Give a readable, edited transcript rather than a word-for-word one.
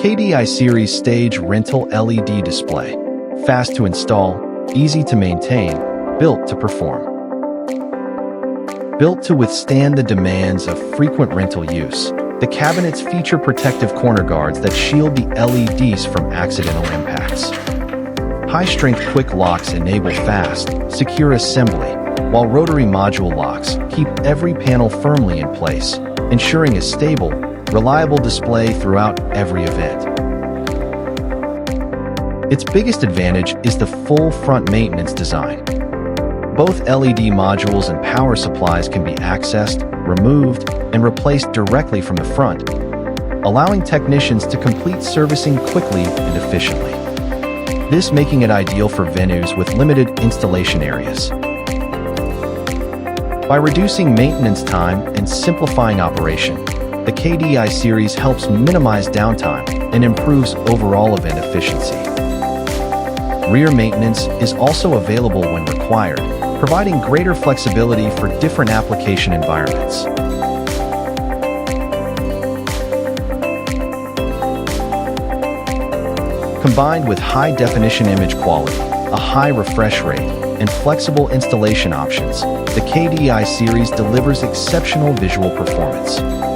KDI Series Stage Rental LED Display. Fast to install, easy to maintain, built to perform. Built to withstand the demands of frequent rental use, the cabinets feature protective corner guards that shield the LEDs from accidental impacts. High-strength quick locks enable fast, secure assembly, while rotary module locks keep every panel firmly in place, ensuring a stable, reliable display throughout every event. Its biggest advantage is the full front maintenance design. Both LED modules and power supplies can be accessed, removed, and replaced directly from the front, allowing technicians to complete servicing quickly and efficiently. This making it ideal for venues with limited installation areas. By reducing maintenance time and simplifying operation, the KDI series helps minimize downtime and improves overall event efficiency. Rear maintenance is also available when required, providing greater flexibility for different application environments. Combined with high-definition image quality, a high refresh rate, and flexible installation options, the KDI series delivers exceptional visual performance.